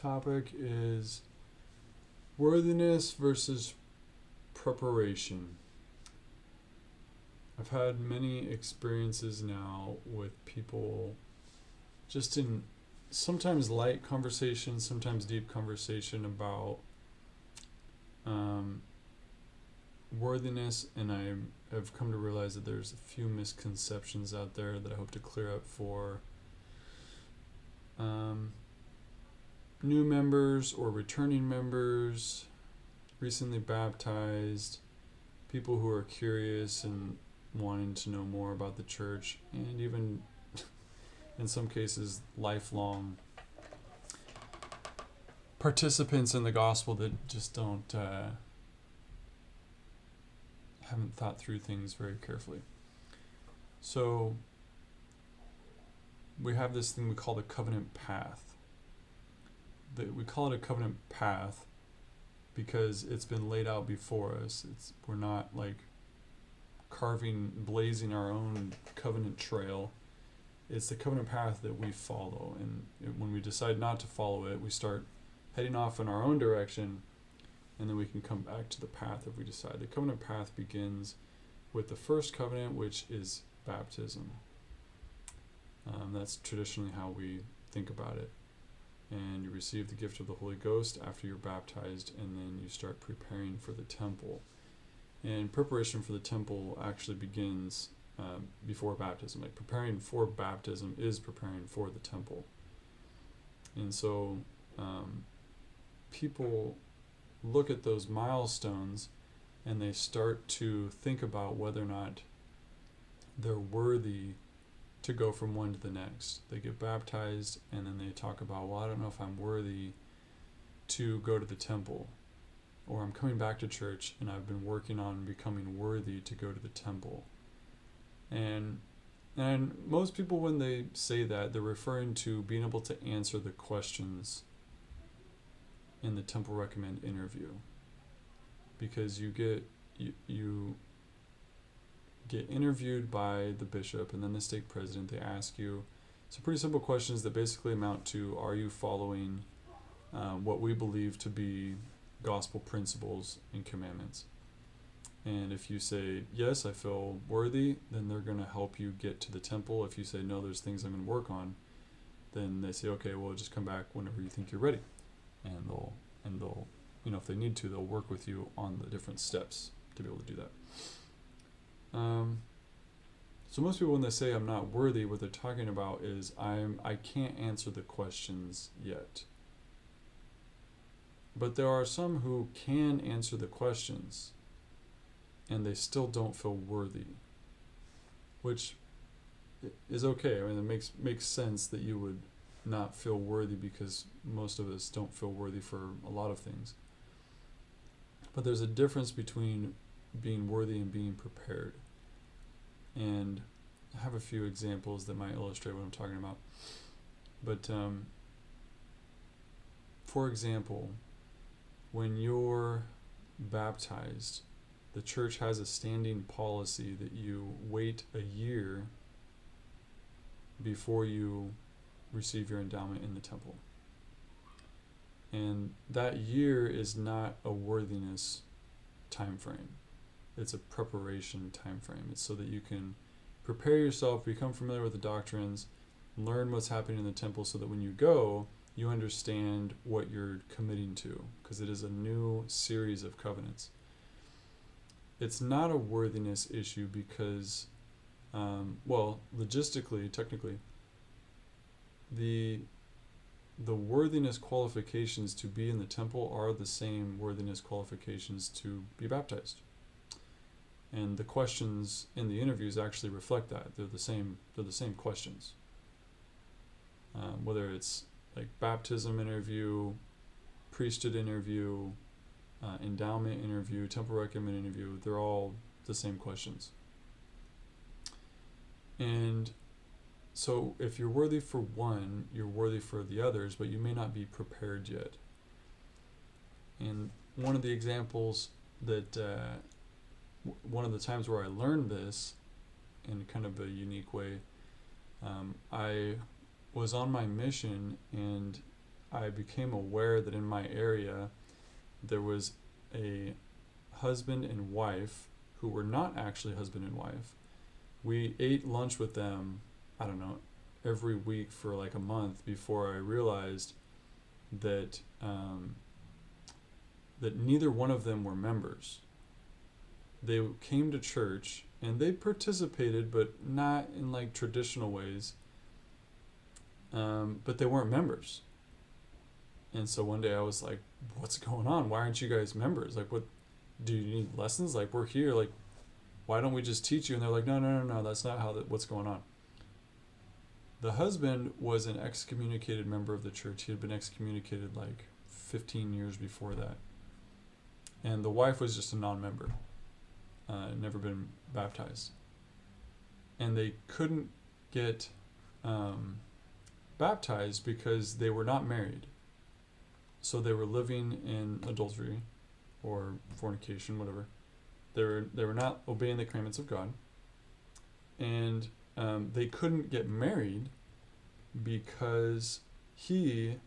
topic is worthiness versus preparation. I've had many experiences now with people just in sometimes light conversation, sometimes deep conversation about worthiness, and I have come to realize that there's a few misconceptions out there that I hope to clear up for new members or returning members, recently baptized, people who are curious and wanting to know more about the church, and even in some cases lifelong participants in the gospel that just haven't thought through things very carefully. So we have this thing we call the covenant path. We call it a covenant path because it's been laid out before us. We're not like blazing our own covenant trail. It's the covenant path that we follow, and when we decide not to follow it, we start heading off in our own direction, and then we can come back to the path if we decide. The covenant path begins with the first covenant, which is baptism. That's traditionally how we think about it. And you receive the gift of the Holy Ghost after you're baptized, and then you start preparing for the temple. And preparation for the temple actually begins before baptism. Like preparing for baptism is preparing for the temple. And so people look at those milestones and they start to think about whether or not they're worthy to go from one to the next. They get baptized and then they talk about, well, I don't know if I'm worthy to go to the temple, or I'm coming back to church and I've been working on becoming worthy to go to the temple. And most people, when they say that, they're referring to being able to answer the questions in the temple recommend interview, because you get interviewed by the bishop and then the stake president. They ask you some pretty simple questions that basically amount to, are you following what we believe to be gospel principles and commandments? And if you say, yes, I feel worthy, then they're going to help you get to the temple. If you say, no, there's things I'm going to work on, then they say, okay, well, just come back whenever you think you're ready. And they'll, if they need to, they'll work with you on the different steps to be able to do that. So most people, when they say I'm not worthy, what they're talking about is I can't answer the questions yet. But there are some who can answer the questions and they still don't feel worthy, which is okay. I mean, it makes sense that you would not feel worthy, because most of us don't feel worthy for a lot of things. But there's a difference between being worthy and being prepared. And I have a few examples that might illustrate what I'm talking about. But for example, when you're baptized, the church has a standing policy that you wait a year before you receive your endowment in the temple. And that year is not a worthiness time frame. It's a preparation time frame. It's so that you can prepare yourself, become familiar with the doctrines, learn what's happening in the temple, so that when you go, you understand what you're committing to, because it is a new series of covenants. It's not a worthiness issue because, logistically, technically, the worthiness qualifications to be in the temple are the same worthiness qualifications to be baptized. And the questions in the interviews actually reflect that. They're the same questions. Whether it's like baptism interview, priesthood interview, endowment interview, temple recommend interview, they're all the same questions. And so if you're worthy for one, you're worthy for the others, but you may not be prepared yet. And one of the examples that, one of the times where I learned this in kind of a unique way, I was on my mission and I became aware that in my area there was a husband and wife who were not actually husband and wife. We ate lunch with them, I don't know, every week for like a month before I realized that that neither one of them were members. They came to church and they participated, but not in like traditional ways. But they weren't members. And so one day I was like, "What's going on? Why aren't you guys members? Like, what? Do you need lessons? Like, we're here. Like, why don't we just teach you?" And they're like, "No. That's not how what's going on." The husband was an excommunicated member of the church. He had been excommunicated like 15 years before that. And the wife was just a non-member, never been baptized. And they couldn't get baptized because they were not married. So they were living in adultery or fornication, whatever. They were not obeying the commandments of God. And they couldn't get married because he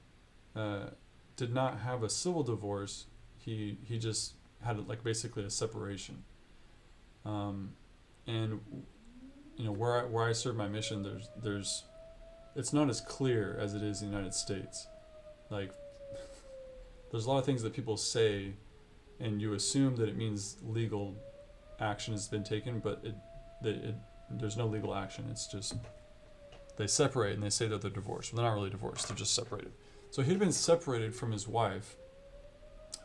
did not have a civil divorce. He just had like basically a separation. And you know, where I serve my mission, there's it's not as clear as it is in the United States. Like, there's a lot of things that people say, and you assume that it means legal action has been taken, but there's no legal action. It's just they separate and they say that they're divorced. Well, they're not really divorced. They're just separated. So he'd been separated from his wife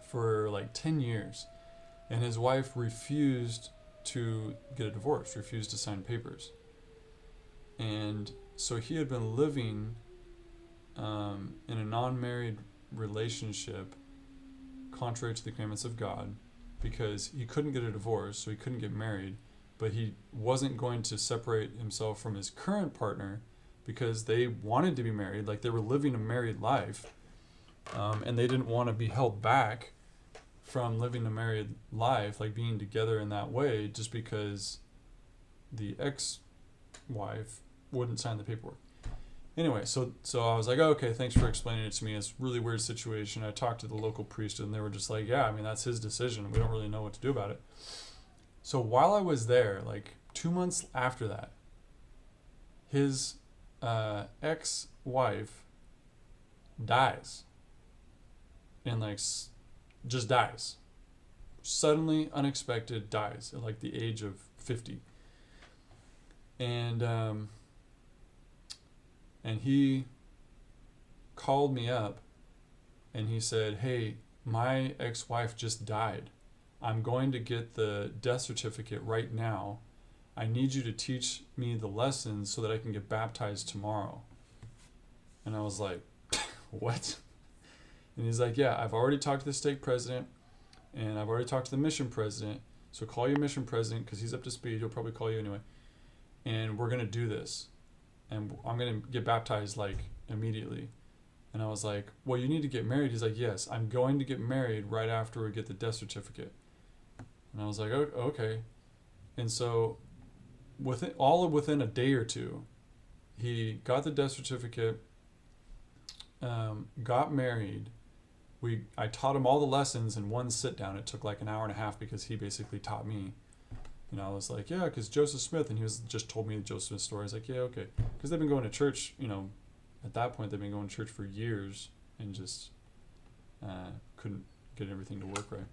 for like 10 years, and his wife refused to get a divorce, refused to sign papers. And so he had been living in a non-married relationship contrary to the commandments of God, because he couldn't get a divorce, so he couldn't get married, but he wasn't going to separate himself from his current partner because they wanted to be married, like they were living a married life, and they didn't want to be held back from living a married life, like being together in that way, just because the ex-wife wouldn't sign the paperwork. Anyway, so I was like, oh, okay, thanks for explaining it to me. It's a really weird situation. I talked to the local priesthood, and they were just like, yeah, I mean, that's his decision. We don't really know what to do about it. So while I was there, like 2 months after that, his ex-wife dies. And like just dies. Suddenly, unexpected, dies at like the age of 50. And he called me up and he said, hey, my ex-wife just died. I'm going to get the death certificate right now. I need you to teach me the lessons so that I can get baptized tomorrow. And I was like, what? And he's like, yeah, I've already talked to the stake president and I've already talked to the mission president. So call your mission president because he's up to speed. He'll probably call you anyway. And we're going to do this. And I'm going to get baptized like immediately. And I was like, well, you need to get married. He's like, yes, I'm going to get married right after we get the death certificate. And I was like, oh, okay. And so within a day or two, he got the death certificate, got married. I taught him all the lessons in one sit down. It took like an hour and a half because he basically taught me. You know, I was like, yeah, because Joseph Smith, and he was just told me the Joseph Smith story. I was like, yeah, okay. Because they've been going to church, you know, at that point, they've been going to church for years and just couldn't get everything to work right.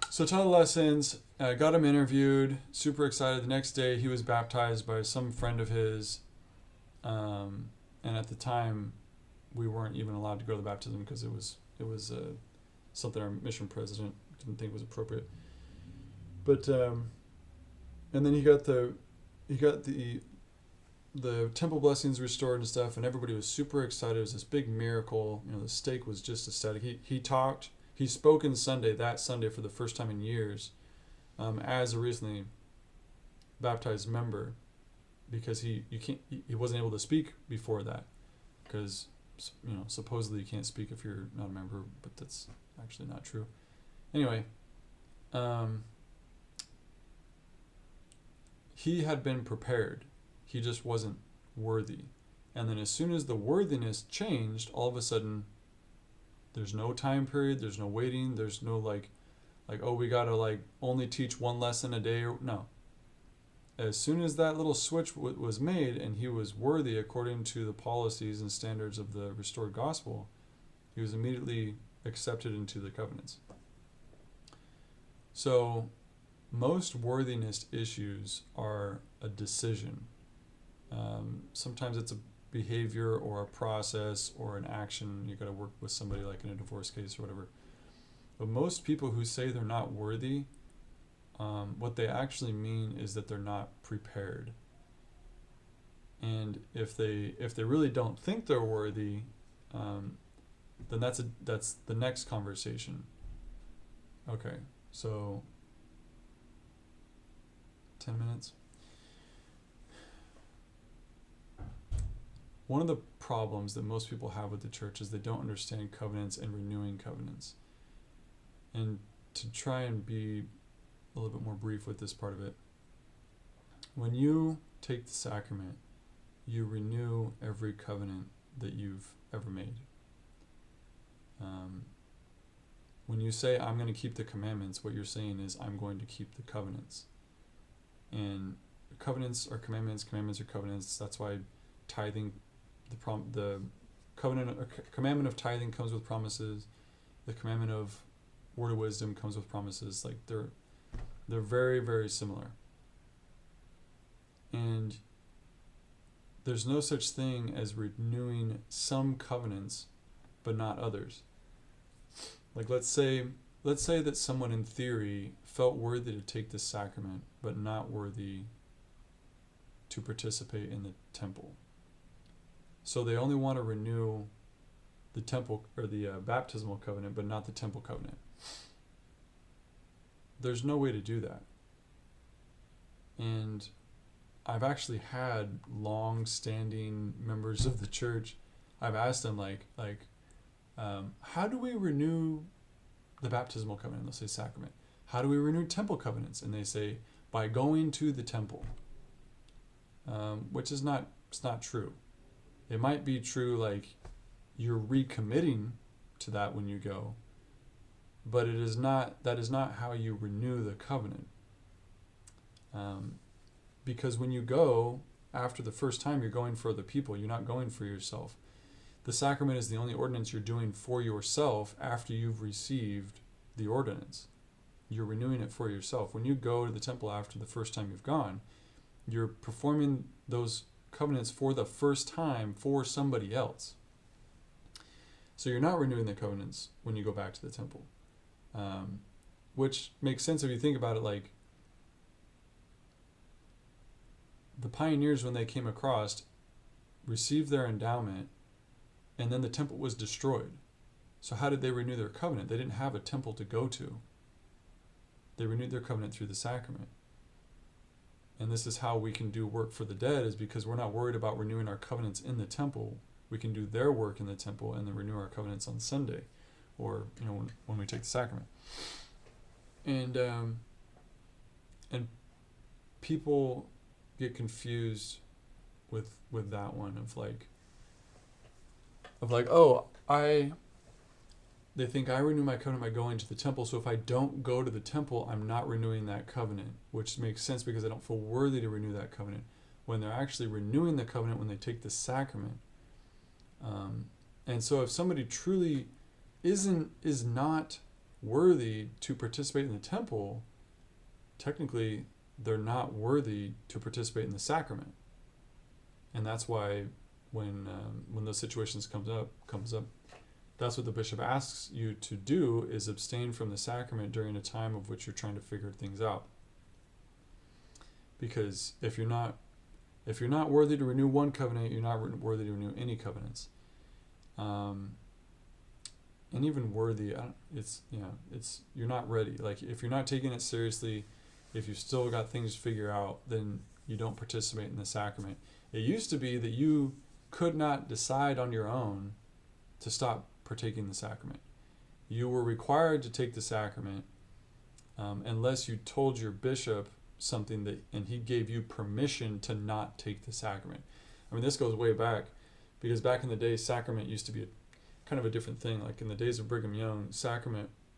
So taught the lessons, got him interviewed, super excited. The next day, he was baptized by some friend of his. And at the time, we weren't even allowed to go to the baptism because it was something our mission president didn't think was appropriate. But and then he got the temple blessings restored and stuff, and everybody was super excited. It was this big miracle. You know, the stake was just ecstatic. He spoke in that Sunday for the first time in years, as a recently baptized member, because he wasn't able to speak before that, because you know, supposedly you can't speak if you're not a member, but that's actually not true. Anyway, he had been prepared. He just wasn't worthy. And then as soon as the worthiness changed, all of a sudden, there's no time period, there's no waiting, there's no like, oh, we gotta like only teach one lesson a day. Or no. As soon as that little switch was made and he was worthy according to the policies and standards of the restored gospel, he was immediately accepted into the covenants. So most worthiness issues are a decision. Sometimes it's a behavior or a process or an action. You got to work with somebody like in a divorce case or whatever. But most people who say they're not worthy, what they actually mean is that they're not prepared. And if they really don't think they're worthy, then that's the next conversation. Okay, so 10 minutes. One of the problems that most people have with the church is they don't understand covenants and renewing covenants. And to try and be a little bit more brief with this part of it, when you take the sacrament, you renew every covenant that you've ever made. When you say, I'm going to keep the commandments, what you're saying is, I'm going to keep the covenants. And covenants are commandments, commandments are covenants. That's why tithing, the commandment of tithing comes with promises. The commandment of word of wisdom comes with promises. Like they're very, very similar. And there's no such thing as renewing some covenants but not others. Like let's say that someone in theory felt worthy to take the sacrament but not worthy to participate in the temple. So they only want to renew the temple or the baptismal covenant but not the temple covenant. There's no way to do that. And I've actually had long-standing members of the church. I've asked them how do we renew the baptismal covenant? They'll say sacrament. How do we renew temple covenants? And they say by going to the temple, which is not true. It might be true, like you're recommitting to that when you go, but that is not how you renew the covenant. Because when you go after the first time, you're going for other people. You're not going for yourself. The sacrament is the only ordinance you're doing for yourself after you've received the ordinance. You're renewing it for yourself. When you go to the temple after the first time you've gone, you're performing those covenants for the first time for somebody else. So you're not renewing the covenants when you go back to the temple. Which makes sense if you think about it. Like the pioneers, when they came across, received their endowment, and then the temple was destroyed. So how did they renew their covenant? They didn't have a temple to go to. They renewed their covenant through the sacrament. And this is how we can do work for the dead, is because we're not worried about renewing our covenants in the temple. We can do their work in the temple and then renew our covenants on Sunday, or when we take the sacrament. And people get confused with that one of they think I renew my covenant by going to the temple, so if I don't go to the temple, I'm not renewing that covenant, which makes sense because I don't feel worthy to renew that covenant, when they're actually renewing the covenant when they take the sacrament. And so if somebody truly is not worthy to participate in the temple, technically they're not worthy to participate in the sacrament. And that's why when those situations comes up, that's what the bishop asks you to do, is abstain from the sacrament during a time of which you're trying to figure things out. Because if you're not worthy to renew one covenant, you're not worthy to renew any covenants. And even worthy, you're not ready. Like if you're not taking it seriously, if you've still got things to figure out, then you don't participate in the sacrament. It used to be that you could not decide on your own to stop partaking the sacrament. You were required to take the sacrament unless you told your bishop something and he gave you permission to not take the sacrament. I mean, this goes way back. Because back in the day, sacrament used to be kind of a different thing. Like in the days of Brigham Young,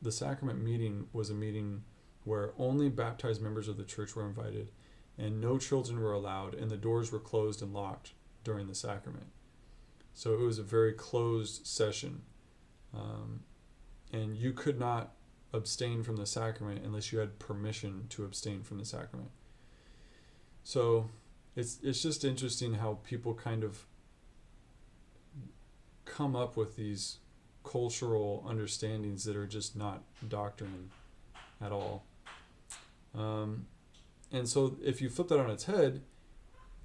the sacrament meeting was a meeting where only baptized members of the church were invited, and no children were allowed, and the doors were closed and locked during the sacrament. So it was a very closed session, and you could not abstain from the sacrament unless you had permission to abstain from the sacrament. So it's just interesting how people kind of come up with these cultural understandings that are just not doctrine at all. And so if you flip that on its head,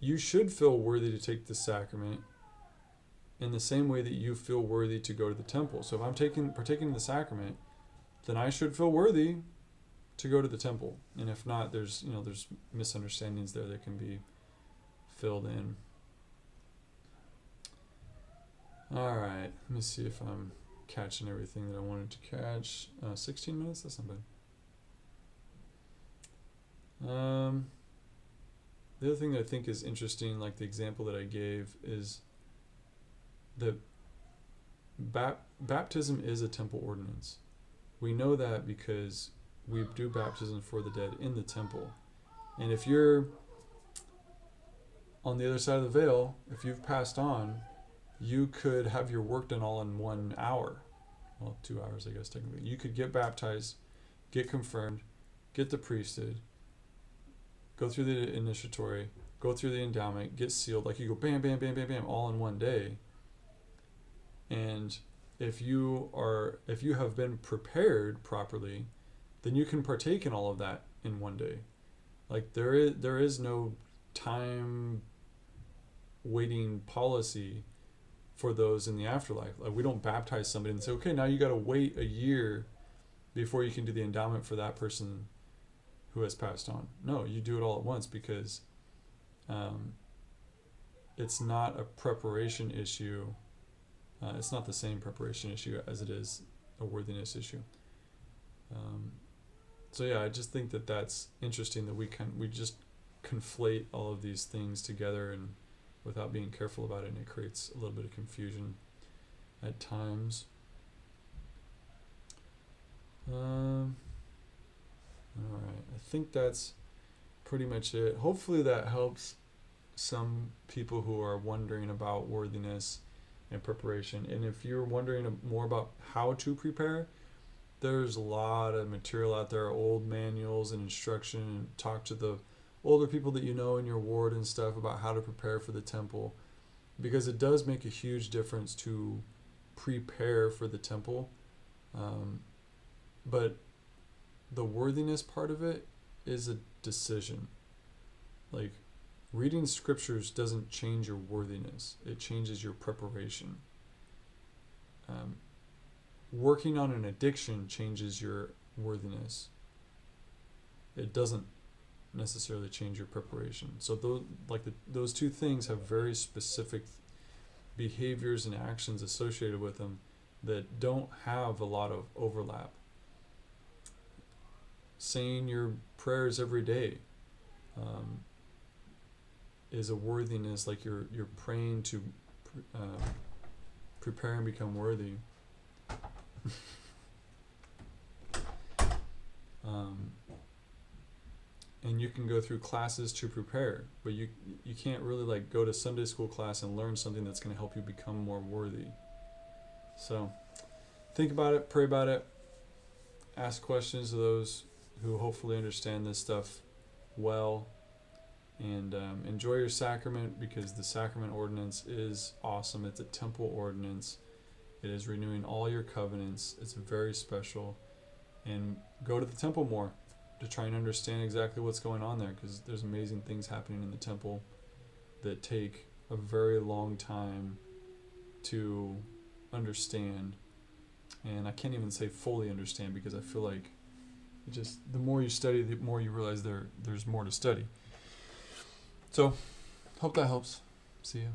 you should feel worthy to take the sacrament in the same way that you feel worthy to go to the temple. So if I'm partaking in the sacrament, then I should feel worthy to go to the temple. And if not, there's misunderstandings there that can be filled in. All right, let me see if I'm catching everything that I wanted to catch. 16 minutes, that's not bad. The other thing that I think is interesting, like the example that I gave, is that baptism is a temple ordinance. We know that because we do baptism for the dead in the temple. And if you're on the other side of the veil, if you've passed on, you could have your work done all in 1 hour. Well, 2 hours, I guess, technically. You could get baptized, get confirmed, get the priesthood, go through the initiatory, go through the endowment, get sealed. Like you go bam, bam, bam, bam, bam, all in one day. And if you have been prepared properly, then you can partake in all of that in one day. Like there is no time waiting policy for those in the afterlife. Like we don't baptize somebody and say, okay, now you got to wait a year before you can do the endowment for that person who has passed on. No, you do it all at once because it's not a preparation issue. It's not the same preparation issue as it is a worthiness issue. So yeah, I just think that that's interesting that we just conflate all of these things together and without being careful about it, and it creates a little bit of confusion at times. All right, I think that's pretty much it. Hopefully that helps some people who are wondering about worthiness and preparation. And if you're wondering more about how to prepare, there's a lot of material out there, old manuals and instruction, and talk to the older people that you know in your ward and stuff about how to prepare for the temple, because it does make a huge difference to prepare for the temple. But the worthiness part of it is a decision. Like reading scriptures doesn't change your worthiness, it changes your preparation. Working on an addiction changes your worthiness. It doesn't necessarily change your preparation. So those two things have very specific behaviors and actions associated with them that don't have a lot of overlap. Saying your prayers every day is a worthiness, like you're praying to prepare and become worthy. And you can go through classes to prepare, but you can't really like go to Sunday school class and learn something that's going to help you become more worthy. So think about it, pray about it, ask questions to those who hopefully understand this stuff well, and enjoy your sacrament, because the sacrament ordinance is awesome. It's a temple ordinance. It is renewing all your covenants. It's very special. And go to the temple more to try and understand exactly what's going on there, because there's amazing things happening in the temple that take a very long time to understand. And I can't even say fully understand, because I feel like the more you study, the more you realize there's more to study. So, hope that helps. See ya.